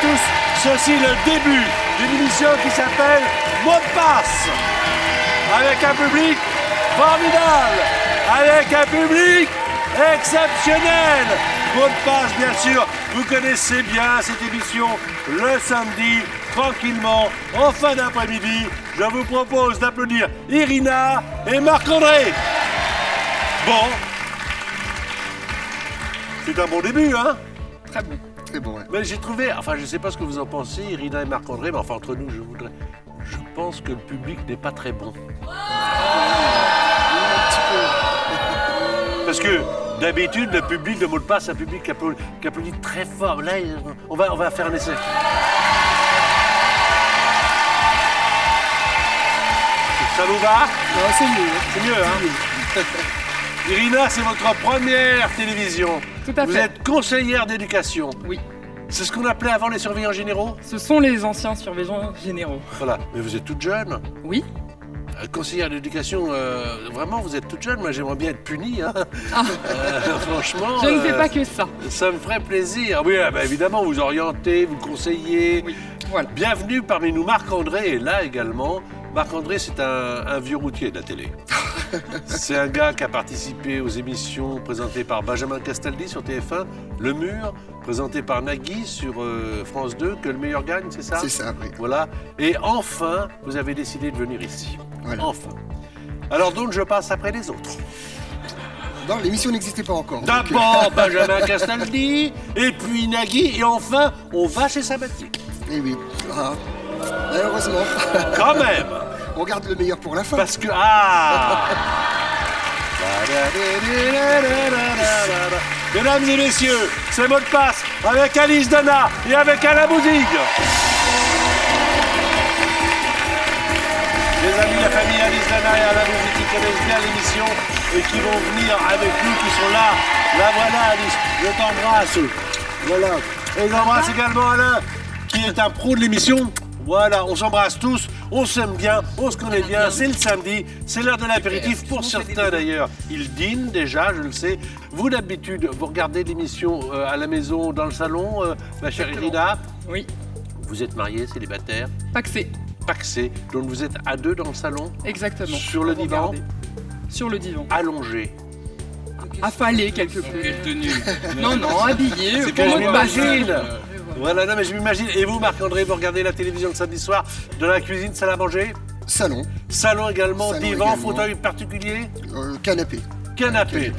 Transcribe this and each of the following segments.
tous, ceci est le début d'une émission qui s'appelle Mot de passe. Avec un public formidable, avec un public exceptionnel. Mot de passe, bien sûr, vous connaissez bien cette émission le samedi, tranquillement, en fin d'après-midi. Je vous propose d'applaudir Irina et Marc-André. Bon, c'est un bon début, hein? Très bon. Très bon, ouais. Mais j'ai trouvé, enfin je ne sais pas ce que vous en pensez, Irina et Marc-André, mais enfin entre nous, je pense que le public n'est pas très bon. Un petit peu. Parce que d'habitude, le public de Mot de passe, c'est un public qui applaudit très fort. Là, on va faire un essai. Ça vous va? Non, c'est mieux. C'est mieux, hein? Irina, c'est votre première télévision. Tout à fait. Vous êtes conseillère d'éducation. Oui. C'est ce qu'on appelait avant les surveillants généraux? Ce sont les anciens surveillants généraux. Voilà. Mais vous êtes toute jeune. Oui. Conseillère d'éducation, vraiment, vous êtes toute jeune. Moi, j'aimerais bien être punie. Hein. Ah. Franchement. Je ne fais pas que ça. Ça me ferait plaisir. Oui, bah, évidemment, vous orientez, vous conseillez. Oui, voilà. Bienvenue parmi nous, Marc-André est là également. Marc-André, c'est un vieux routier de la télé. C'est un gars qui a participé aux émissions présentées par Benjamin Castaldi sur TF1, Le Mur, présenté par Nagui sur France 2, Que le meilleur gagne, c'est ça? C'est ça, oui. Voilà. Et enfin, vous avez décidé de venir ici. Voilà. Enfin. Alors donc, je passe après les autres. Non, l'émission n'existait pas encore. D'abord Benjamin Castaldi, et puis Nagui, et enfin, on va chez Sabatier. Eh oui. Ah. Malheureusement. Quand même. On garde le meilleur pour la fin. Parce que... Ah. Mesdames et messieurs, c'est Mot de passe avec Alice Dana et avec Alain Bouzig. Les amis, la famille Alice Dana et Alain Bouzig qui connaissent bien l'émission et qui vont venir avec nous, qui sont là. La voilà, Alice, je t'embrasse. Voilà. Et j'embrasse également Alain, qui est un pro de l'émission. Voilà, on s'embrasse tous, on s'aime bien, on se connaît bien, c'est le samedi, c'est l'heure de l'apéritif pour certains d'ailleurs. Ils dînent déjà, je le sais. Vous d'habitude, vous regardez l'émission à la maison, dans le salon, ma chère Irina? Oui. Vous êtes mariée, célibataire? Paxé. Paxé, donc vous êtes à deux dans le salon? Exactement. Sur le divan? Sur le divan. Allongé? Affalé quelque peu. Quelle tenue? Non, non, habillé. C'est que je m'imagine. Voilà, non mais je m'imagine. Et vous, Marc-André, vous regardez la télévision le samedi soir, dans la cuisine, salle à manger? Salon. Salon également, Salon divan, également. fauteuil particulier? Canapé. Canapé.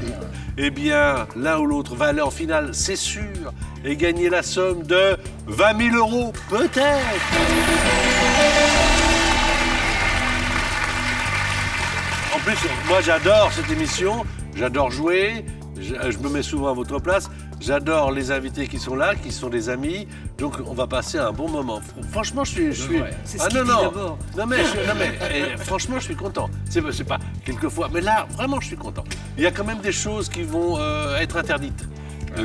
Eh bien, l'un ou l'autre va aller en finale, c'est sûr, et gagner la somme de 20 000 €, peut-être. En plus, moi j'adore cette émission, j'adore jouer, je me mets souvent à votre place, j'adore les invités qui sont là, qui sont des amis, donc on va passer un bon moment. Franchement, je suis... C'est Ah non, non, non mais, franchement, je suis content. C'est pas quelquefois, mais là, vraiment, je suis content. Il y a quand même des choses qui vont être interdites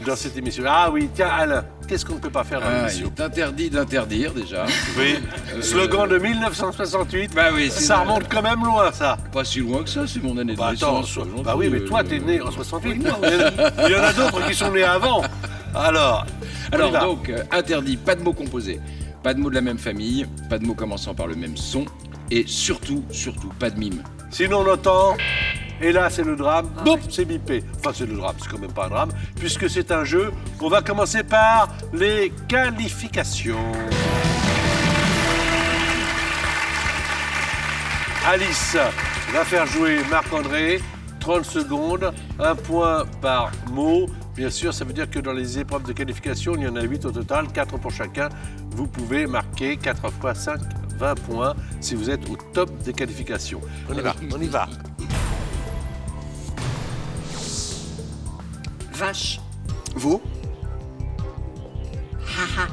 dans cette émission. Ah oui, tiens, Alain, qu'est-ce qu'on ne peut pas faire dans Il l'émission? est interdit d'interdire déjà. Oui, slogan de 1968. Bah oui, ça remonte quand même loin, ça. Pas si loin que ça, c'est mon année de Bah attends, naissance. sois gentil, bah oui, mais toi, t'es né en 68. Il y en a d'autres qui sont nés avant. Alors, on y va. Donc, interdit, pas de mots composés, pas de mots de la même famille, pas de mots commençant par le même son, et surtout, pas de mime. Sinon, on entend, et là, c'est le drame. Boum, c'est bipé. Enfin, c'est le drame, c'est quand même pas un drame, puisque c'est un jeu. On va commencer par les qualifications. Alice va faire jouer Marc-André. 30 secondes, un point par mot. Bien sûr, ça veut dire que dans les épreuves de qualification, il y en a 8 au total, 4 pour chacun. Vous pouvez marquer 4 x 5, 20 points si vous êtes au top des qualifications. On y va, on y va. Vache. Veau. Haha.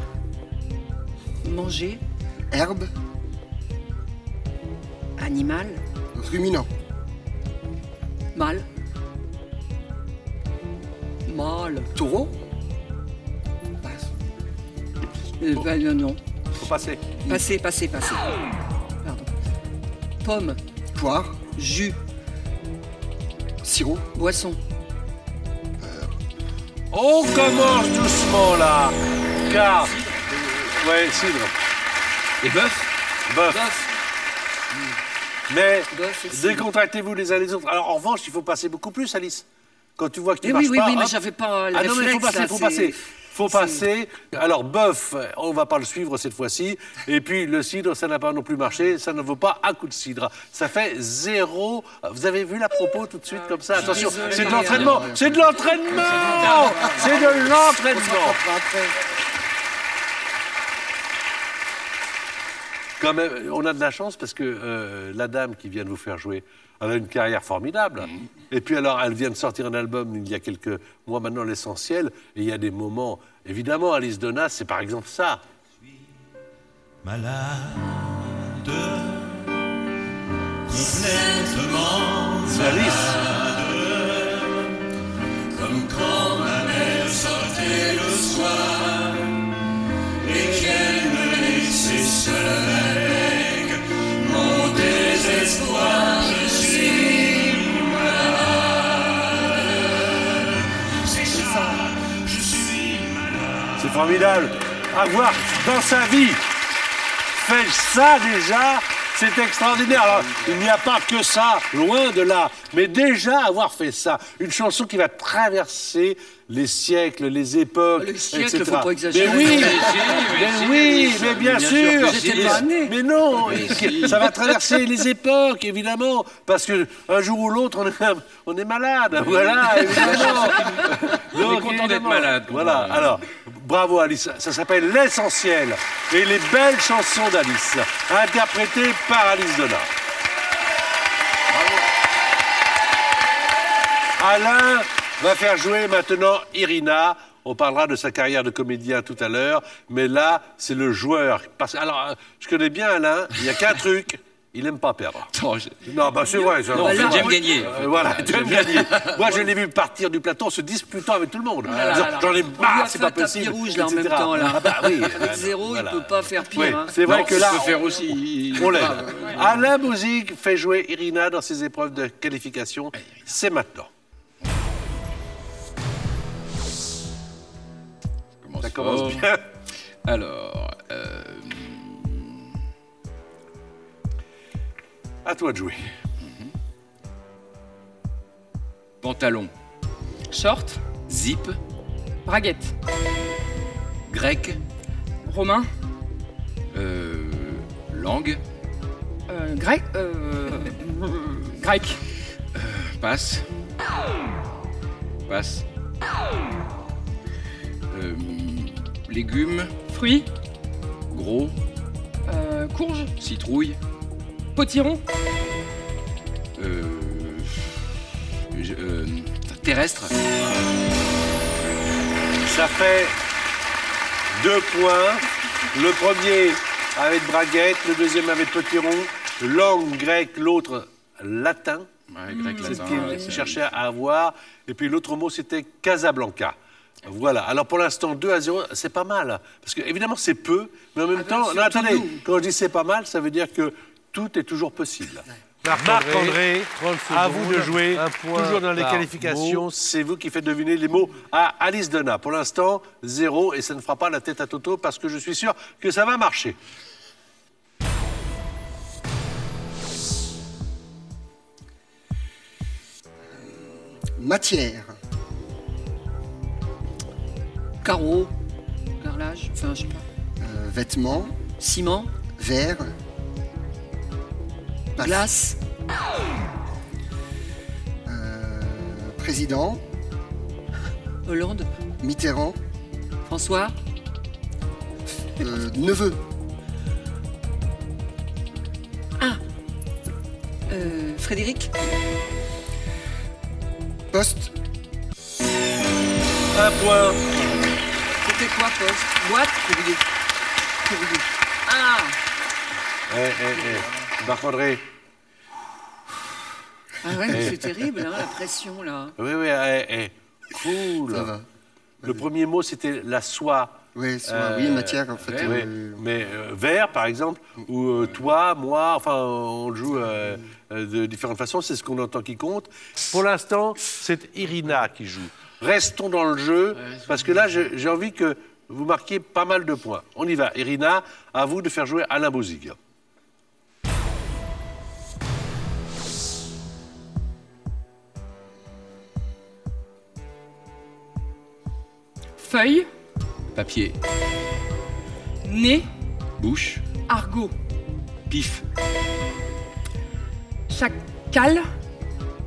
Manger. Herbe. Animal. Ruminant. Mâle. Mâle. Taureau. Non. Faut passer. Passez. Pardon. Pomme. Poire. Jus. Sirop. Boisson. On commence doucement là, car Ouais, cidre. Et bœuf? Bœuf. Bœuf. Mais Bœuf et cidre. décontractez-vous les uns les autres. Alors, en revanche, il faut passer beaucoup plus, Alice. Quand tu vois que tu Eh marches oui, oui, pas... oui, mais hop. j'avais pas le Ah non, mais il faut réflexe, passer, là, faut c'est- passer. Faut c'est- passer. Alors, bœuf, on va pas le suivre cette fois-ci. Et puis, le cidre, ça n'a pas non plus marché. Ça ne vaut pas un coup de cidre. Ça fait 0. Vous avez vu la propos tout de suite comme ça? Attention, désolée, c'est de Marianne. l'entraînement. C'est de l'entraînement. C'est de l'entraînement. Quand même, on a de la chance parce que la dame qui vient de vous faire jouer, elle a une carrière formidable. Et puis alors, elle vient de sortir un album il y a quelques mois maintenant, L'Essentiel. Et il y a des moments, évidemment, Alice Donat, c'est par exemple ça. Malade, complètement C'est Alice. comme quand ma mère sortait le soir et qu'elle me laissait seul avec mon désespoir. Je suis malade, c'est ça, je suis malade. C'est formidable. Avoir dans sa vie fait ça déjà, c'est extraordinaire. Alors, il n'y a pas que ça, loin de là. Mais déjà avoir fait ça, une chanson qui va traverser les siècles, les époques, Les siècles, etc. faut pas exagérer. Mais oui, Mais oui, mais bien sûr. J'étais pas née. Mais non, ça va traverser les époques, évidemment, parce que un jour ou l'autre, on est malade, voilà, évidemment. On est content d'être malade. Voilà, alors, bravo Alice, ça s'appelle L'Essentiel, et les belles chansons d'Alice, interprétées par Alice Donat. Alain va faire jouer maintenant Irina. On parlera de sa carrière de comédien tout à l'heure, mais là, c'est le joueur. Alors, je connais bien Alain, il n'y a qu'un truc, il n'aime pas perdre. Non, bah c'est vrai. Non, c'est vrai. j'aime gagner. Voilà, tu aimes gagner. Moi, je l'ai vu partir du plateau en se disputant avec tout le monde. En disant, j'en ai On lui marre, a c'est fait pas un tapis possible. rouge, là, en même etc. temps, là. Ah bah oui. Avec 0, Voilà. il peut pas faire pire. Oui, hein. c'est vrai Non, que là, il peut faire aussi. on l'aide. Alain Bouzig fait jouer Irina dans ses épreuves de qualification. C'est maintenant. Ça commence bien. Alors, À toi de jouer. pantalon, Short, zip, braguette, grec, romain, langue, grec, grec, passe, passe, légumes, fruits, gros, courge, citrouille, potiron, terrestre, Ça fait 2 points. Le premier avec braguette, le deuxième avec potiron, langue grecque, l'autre latin. ouais, grec, C'est ce latin, qu'il cherchait à avoir. Et puis l'autre mot, c'était Casablanca. Voilà. Alors pour l'instant, 2-0, c'est pas mal. Parce que évidemment, c'est peu, mais en même temps. Non, attendez, quand je dis c'est pas mal, ça veut dire que tout est toujours possible. Marc-André, à vous de jouer. Toujours dans les qualifications, c'est vous qui faites deviner les mots à Alice Donat. Pour l'instant, 0, et ça ne fera pas la tête à Toto parce que je suis sûr que ça va marcher. Matière. Carreau, carrelage, enfin, je sais pas. Vêtements. Ciment, Verre. Passe. glace, Président. Hollande, Mitterrand. François, Neveu. Frédéric, Poste. 1 point. c'était quoi, poste? Boîte, courrier. Ah, Marc-André. ah ouais, mais c'est terrible, hein, la pression, là. Oui, oui, cool. Ça va. Le premier mot, c'était la soie. Oui, oui, matière, en fait. Oui, mais vert, par exemple, ou toi, moi, enfin, on le joue de différentes façons, c'est ce qu'on entend qui compte. Pour l'instant, c'est Irina qui joue. Restons dans le jeu, parce que là, j'ai envie que vous marquez pas mal de points. On y va. Irina, à vous de faire jouer Alain Bouzigues. Feuille, Papier. nez, Bouche. argot, Pif. chacal,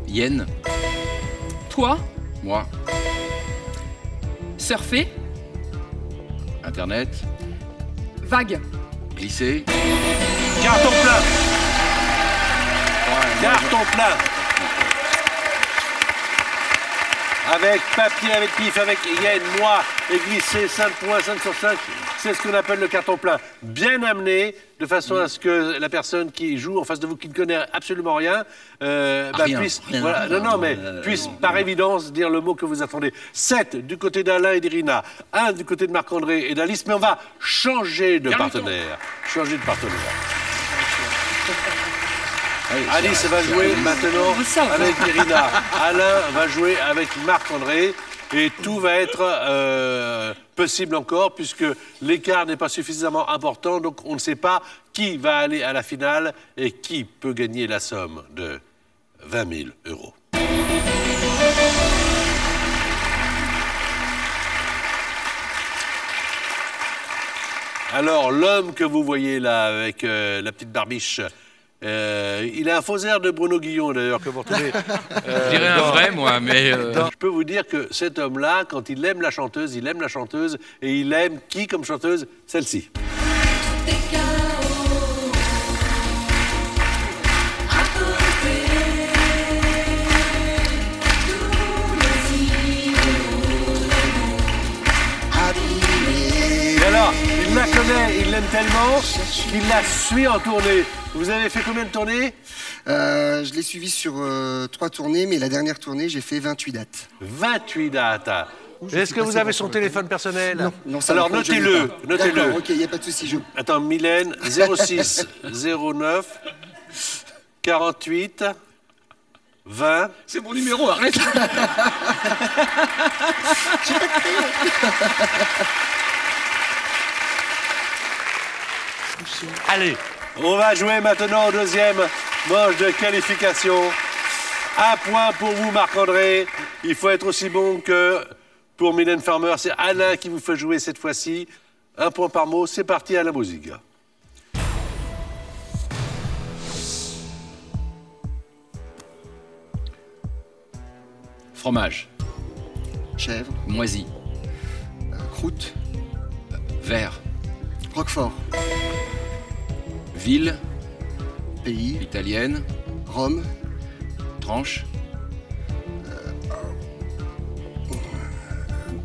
Hyène. toit, Moi. surfer, Internet. vague, Glisser. Carton plein. Carton plein. Avec papier, avec pif, avec hyène, moi et glisser 5 points, 5 sur 5, c'est ce qu'on appelle le carton plein. Bien amené, de façon à ce que la personne qui joue en face de vous, qui ne connaît absolument rien, puisse, voilà, puisse par évidence dire le mot que vous attendez. 7 du côté d'Alain et d'Irina, 1 du côté de Marc-André et d'Alice, mais on va changer de partenaire. Changer de partenaire. Alice va jouer maintenant avec Irina. Alain va jouer avec Marc-André. Et tout va être possible encore, puisque l'écart n'est pas suffisamment important. Donc on ne sait pas qui va aller à la finale et qui peut gagner la somme de 20 000 euros. Alors, l'homme que vous voyez là, avec la petite barbiche, il a un faux air de Bruno Guillon, d'ailleurs, que vous retrouvez. Je dirais un vrai, moi, mais... Je peux vous dire que cet homme-là, quand il aime la chanteuse, et il aime qui comme chanteuse? Celle-ci. Et alors, il la connaît, il l'aime tellement qu'il la suit en tournée. Vous avez fait combien de tournées? Je l'ai suivi sur 3 tournées, mais la dernière tournée, j'ai fait 28 dates. 28 dates. Est-ce que vous avez son téléphone personnel? Non, non, ça alors par contre, je l'ai notez-le, pas. notez-le. D'accord, ok, il n'y a pas de souci. Attends, Mylène, 06 09 48 20. C'est mon numéro, arrête. Allez, on va jouer maintenant au deuxième manche de qualification. 1 point pour vous, Marc-André. Il faut être aussi bon que pour Mylène Farmer. C'est Alain qui vous fait jouer cette fois-ci. 1 point par mot. C'est parti, Alain Bouzigues. Fromage. Chèvre, Moisi. croûte, Vert. Roquefort, Ville. pays, Italienne. Rome, Tranche.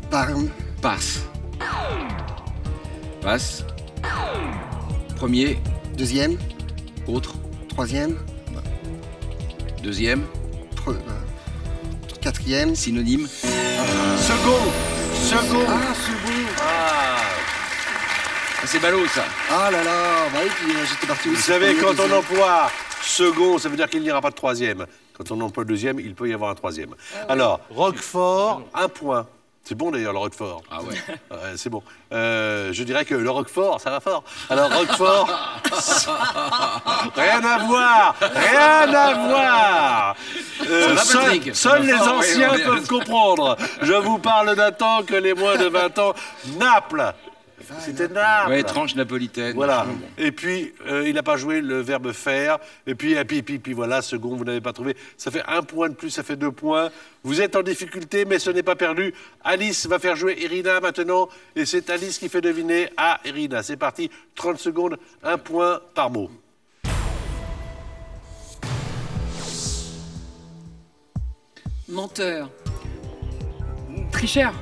Parme, Passe. Passe. Premier. deuxième, Autre. troisième, Deuxième. quatrième, Synonyme. Second. Ah, second. Ah. Ah, c'est ballot, ça. Ah là là, bah oui, puis j'étais parti aussi. Vous savez, premier, quand on deuxième. emploie second, ça veut dire qu'il n'y aura pas de troisième. Quand on emploie le deuxième, il peut y avoir un troisième. Alors, Roquefort, 1 point. C'est bon d'ailleurs, le Roquefort. Ah ouais. C'est bon. Je dirais que le Roquefort, ça va fort. Alors, Roquefort, rien à voir. Rien à voir. va, Patrick. Seuls les Roquefort, anciens oui, on est- peuvent comprendre. Je vous parle d'un temps que les moins de 20 ans. Naples. C'était Naples. Ouais, tranche napolitaine. Voilà. Bon. Et puis, il n'a pas joué le verbe faire. Et puis voilà, second, vous n'avez pas trouvé. Ça fait 1 point de plus, ça fait 2 points. Vous êtes en difficulté, mais ce n'est pas perdu. Alice va faire jouer Irina maintenant. Et c'est Alice qui fait deviner à Irina. C'est parti, 30 secondes, 1 point par mot. Menteur. tricheur,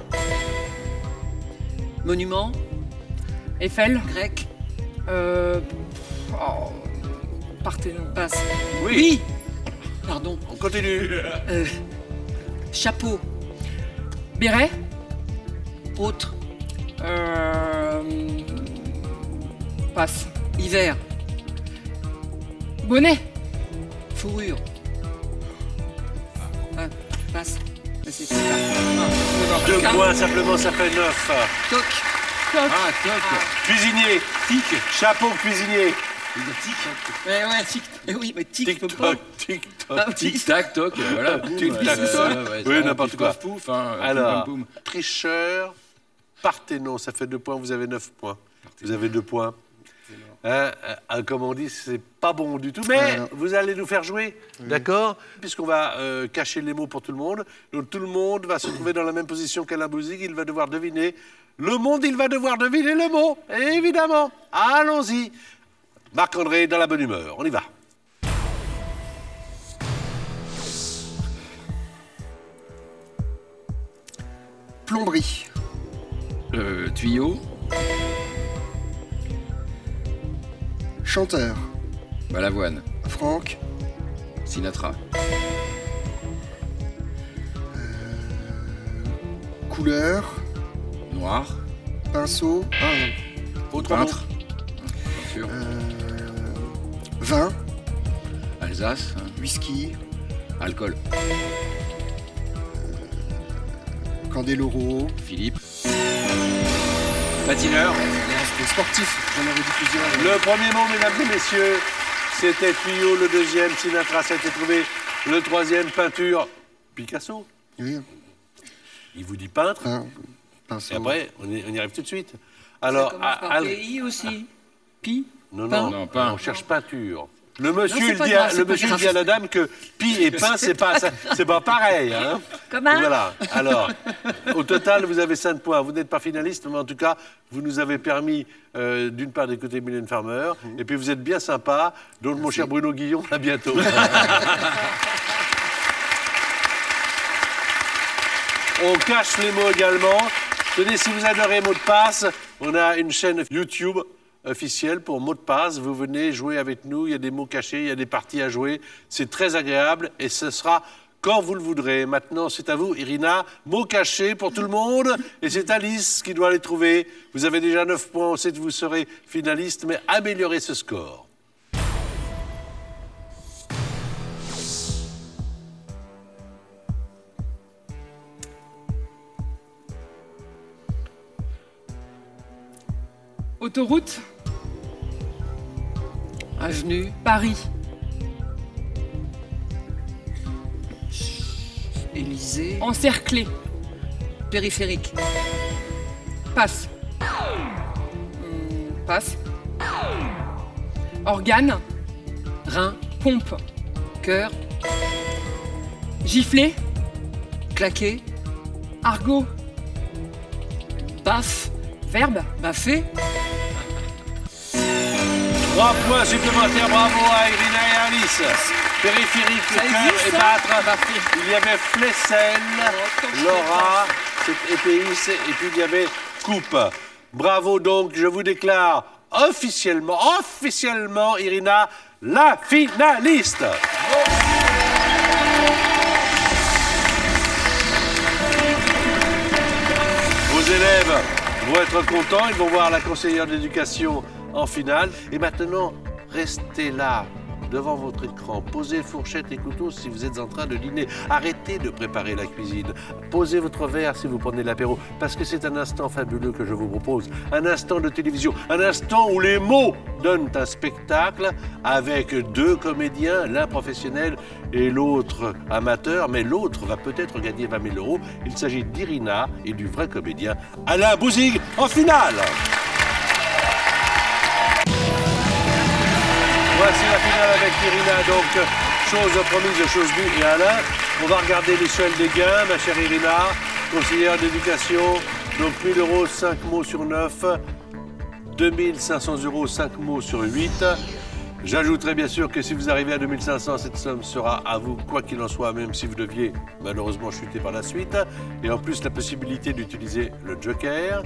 Monument. Eiffel, Grec. Parthénon, Passe. Oui. Pardon. On continue. Chapeau. béret, Autre. passe, Hiver. bonnet, Fourrure. Passe. Mais c'est ça. 2 points, simplement, ça fait 9. Toc. Toc. Ah, toc. Cuisinier. Tic. Chapeau cuisinier. Tic. Ouais, tic. Eh oui, mais tic, je peux pas. Tic-toc, tic-toc. Ah, oui. Tic, tac, toc, voilà. boum, Tic, tac, toc. ouais, Oui, ça, n'importe pif, quoi. paf, pouf, hein, Alors, poum, poum, poum. tricheur, Parthénon, ça fait 2 points, vous avez 9 points. Vous avez 2 points. Hein, comme on dit, c'est pas bon du tout, mais vous allez nous faire jouer, d'accord? Puisqu'on va cacher les mots pour tout le monde. Donc tout le monde va se trouver dans la même position qu'Alain Bouzigues, il va devoir deviner le monde, il va devoir deviner le mot, évidemment. Allons-y. Marc-André dans la bonne humeur, on y va. Plomberie. Tuyau, Chanteur. Balavoine, Franck. Sinatra, Couleur. Noir, Pinceau. Ah non. Autre mot. peintre, peinture, Vin. Alsace, hein, Whisky. alcool, Candeloro. Philippe, patineur, C'était sportif. J'en avais dit plusieurs. Le premier mot, mesdames et messieurs, c'était tuyau. Le deuxième, Sinatra, ça a été trouvé. Le troisième, peinture, Picasso. Oui. Il vous dit peintre. Pinceau. Et après, on y arrive tout de suite. Alors, Ça commence par Al- PI aussi. Pi. non, Pain. non, Non, pain. on cherche peinture. Le monsieur, c'est il pas dit, grave, le c'est pas monsieur il grave. dit à la dame que pi et pain, c'est pas pareil. Hein. Comment? Voilà. Alors, au total, vous avez 5 points. Vous n'êtes pas finaliste, mais en tout cas, vous nous avez permis, d'une part, d'écouter Mylène Farmer, et puis vous êtes bien sympa. Donc, mon cher Bruno Guillon, à bientôt. On cache les mots également. Tenez, si vous adorez mot de passe, on a une chaîne YouTube officielle pour mot de passe. Vous venez jouer avec nous, il y a des mots cachés, il y a des parties à jouer. C'est très agréable et ce sera quand vous le voudrez. Maintenant, c'est à vous, Irina. Mots cachés pour tout le monde et c'est Alice qui doit les trouver. Vous avez déjà 9 points, on sait que vous serez finaliste, mais améliorez ce score. Autoroute. Avenue. Paris. Élysée. Encerclé. Périphérique. Passe. Passe. Organe. Rein. Pompe. Cœur. Gifler. Claquer. Argot. Baffe. Verbe. Baffé. 3 points supplémentaires, bravo à Irina et à Alice. Périphérique, Ça cœur existe, et ça battre. Il y avait Flessel, Laura, Épéis, et puis il y avait Coupe. Bravo donc, je vous déclare officiellement, Irina, la finaliste. Vos élèves vont être contents, ils vont voir la conseillère d'éducation en finale. Et maintenant, restez là, devant votre écran. Posez fourchette et couteau si vous êtes en train de dîner. Arrêtez de préparer la cuisine. Posez votre verre si vous prenez l'apéro. Parce que c'est un instant fabuleux que je vous propose. Un instant de télévision. Un instant où les mots donnent un spectacle avec 2 comédiens, l'un professionnel et l'autre amateur. Mais l'autre va peut-être gagner 20 000 €. Il s'agit d'Irina et du vrai comédien Alain Bouzigues en finale. Voici la finale avec Irina, donc chose promise, chose due et Alain. On va regarder l'échelle des gains, ma chère Irina, conseillère d'éducation. Donc 1 000 €, 5 mots sur 9, 2 500 €, 5 mots sur 8. J'ajouterai bien sûr que si vous arrivez à 2 500, cette somme sera à vous, quoi qu'il en soit, même si vous deviez malheureusement chuter par la suite. Et en plus, la possibilité d'utiliser le joker.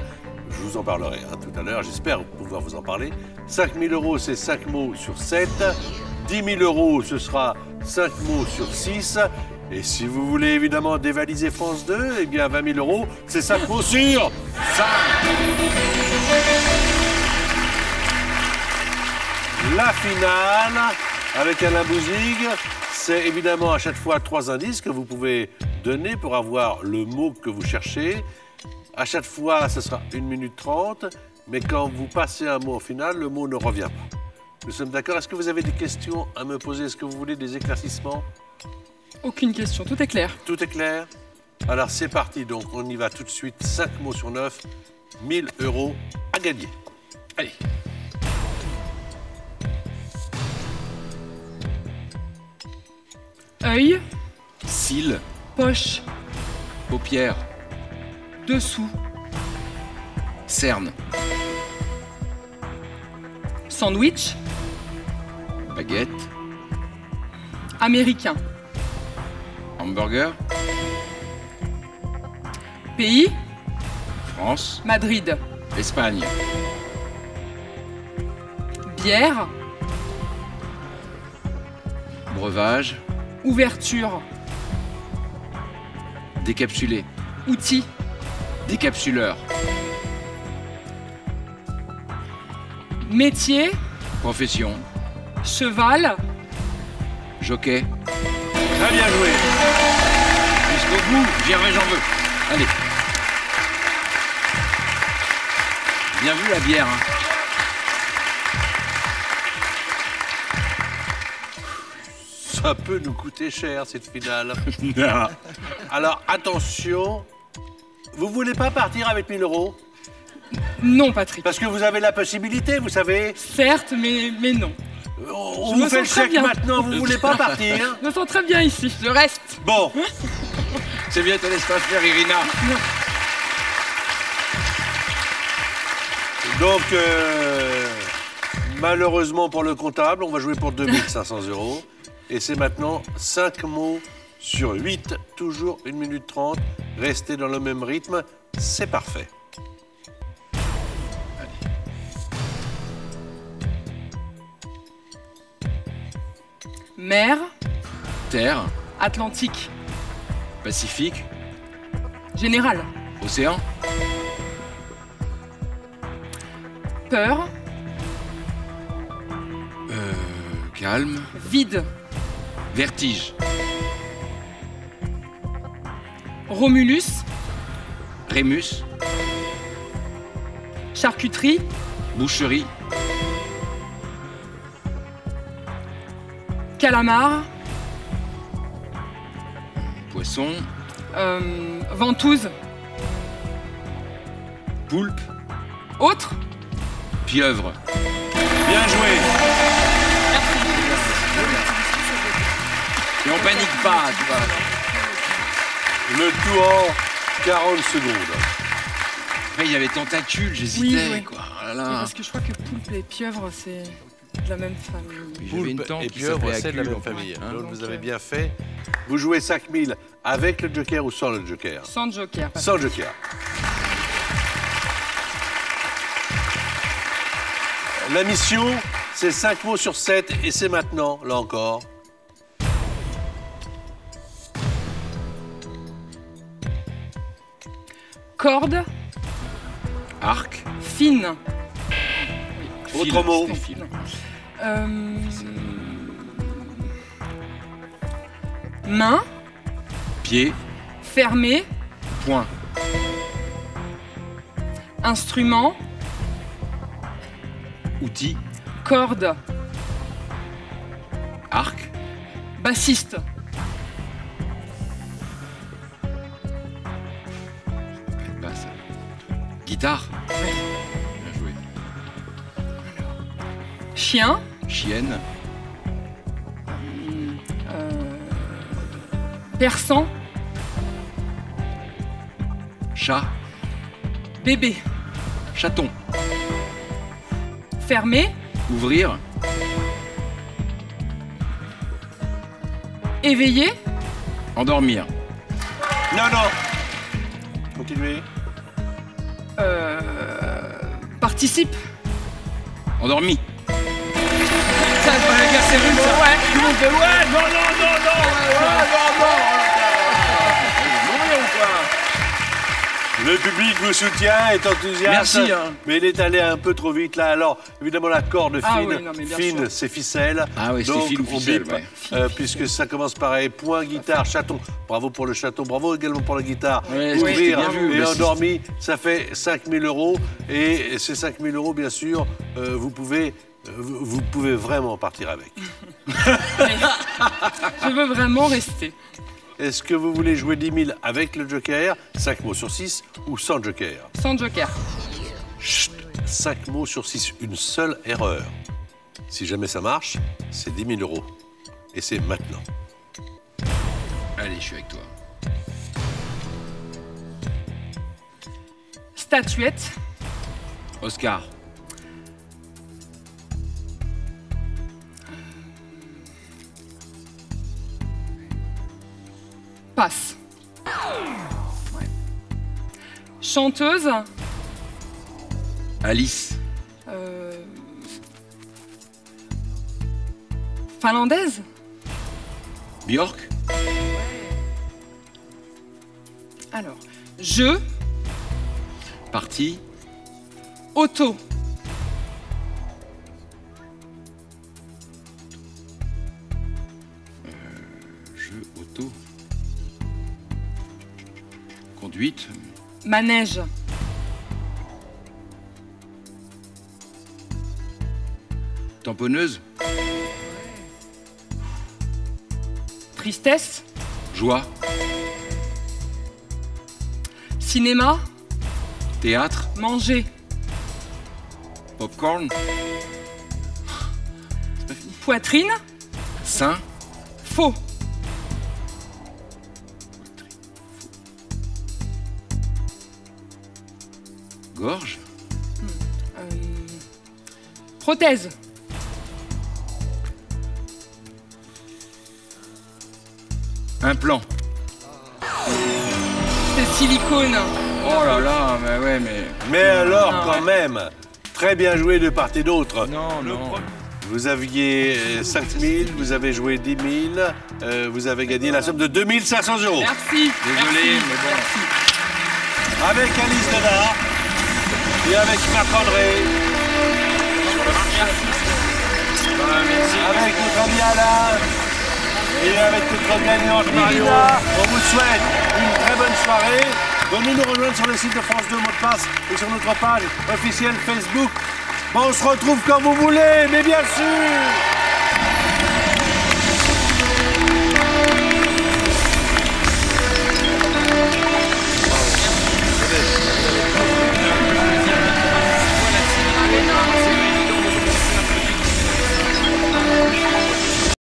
Je vous en parlerai tout à l'heure, j'espère pouvoir vous en parler. 5 000 €, c'est 5 mots sur 7. 10 000 €, ce sera 5 mots sur 6. Et si vous voulez évidemment dévaliser France 2, eh bien 20 000 €, c'est 5 mots sur 5. La finale, avec Alain Bouzigues, c'est évidemment à chaque fois 3 indices que vous pouvez donner pour avoir le mot que vous cherchez. À chaque fois, ce sera 1 minute 30, mais quand vous passez un mot au final, le mot ne revient pas. Nous sommes d'accord? Est-ce que vous avez des questions à me poser? Est-ce que vous voulez des éclaircissements? Aucune question, tout est clair. Tout est clair? Alors c'est parti, donc on y va tout de suite. 5 mots sur 9, 1000 € à gagner. Allez. Œil, Cils, poche, paupières, dessous, cerne, sandwich, baguette, américain, hamburger, pays, France, Madrid, Espagne, bière, breuvage, ouverture, décapsulé, outil, décapsuleur, métier, profession, cheval, jockey. Très bien joué. Jusqu'au bout, j'en veux. Allez. Bien vu la bière, hein. Ça peut nous coûter cher, cette finale. Non. Alors, attention, vous voulez pas partir avec 1000 €? non Patrick. Parce que vous avez la possibilité, vous savez. Certes, mais non. On Je me vous fait le sens très chèque bien. maintenant, vous voulez pas partir? Je me sens très bien ici, je reste. Bon, C'est bien, te laisse pas faire, Irina. donc, malheureusement pour le comptable, on va jouer pour 2500 €. Et c'est maintenant 5 mots sur 8, toujours 1 minute 30. Restez dans le même rythme, c'est parfait. Mer, Terre, Atlantique, Pacifique, général, océan, peur, calme, vide, vertige, Romulus, Rémus, charcuterie, boucherie, calamar, poisson, ventouse, poulpe, autre, pieuvre. Bien joué. Et on panique pas, tu vois. Le tout en 40 secondes. Après, il y avait tentacule, j'hésitais, Oui. quoi. Oh Oui, là là. parce que je crois que poulpe et pieuvre, c'est de la même famille. Puis j'avais une Poulpe tante et qui pieuvre, s'appelait c'est de la Acule, même famille. hein. Donc, Donc, vous avez bien fait. Vous jouez 5000 avec le joker ou sans le joker? Sans joker. Patrick. Sans joker. La mission, c'est 5 mots sur 7 et c'est maintenant, là encore. Corde, Arc, fine, Autre fil, mot. c'était fil. main, Pied, fermé, point, instrument, outil, corde, arc, bassiste, basse, guitare. Bien joué. chien, Chienne, persan, chat, bébé, chaton, fermé, ouvrir, éveillé, endormir, Non, non. Continuez. participe. endormi. Ça, les gars, c'est rude, ça. Ouais. Tout le monde fait ouais, non, non, non, non, ouais, non, non. Le public vous soutient, est enthousiaste. Merci, hein. Mais il est allé un peu trop vite là. Alors, évidemment, la corde fine, Ah oui, non, mais bien sûr. c'est ficelle. Ah oui, c'est Donc, fil ou on ficelle, bip, ouais. puisque ça commence pareil. Point, guitare, chaton. Bravo pour le chaton, bravo également pour la guitare. Ouais, Ouvrir c'était bien vu, et bassiste. endormi, ça fait 5 000 €. Et ces 5 000 €, bien sûr, vous pouvez vraiment partir avec. Je veux vraiment rester. Est-ce que vous voulez jouer 10 000 avec le joker, 5 mots sur 6, ou sans joker? Sans joker. Chut, 5 mots sur 6, une seule erreur. Si jamais ça marche, c'est 10 000 €. Et c'est maintenant. Allez, je suis avec toi. Statuette. Oscar. Passe. Ouais. Chanteuse. Alice. Finlandaise. Björk. Alors, jeu. Parti. Auto. Jeu auto. Conduite. Manège. Tamponneuse. Tristesse. Joie. Cinéma. Théâtre. Manger. Popcorn. Poitrine. Sein. Faux. Gorge. Prothèse. Implant. C'est silicone. Oh là là, mais ouais, mais... Mais alors, Ah, quand même, très bien joué de part et d'autre. Non, non. Vous aviez 5 000, vous avez joué 10 000, vous avez gagné la somme de 2 500 €. Merci. Désolé, mais bon. Merci. Avec Alice Denard et avec Marc-André, avec notre ami Alain et avec notre gagnante Mario. On vous souhaite une très bonne soirée. Venez nous rejoindre sur le site de France 2 Mot de Passe et sur notre page officielle Facebook. Bon, on se retrouve quand vous voulez, mais bien sûr.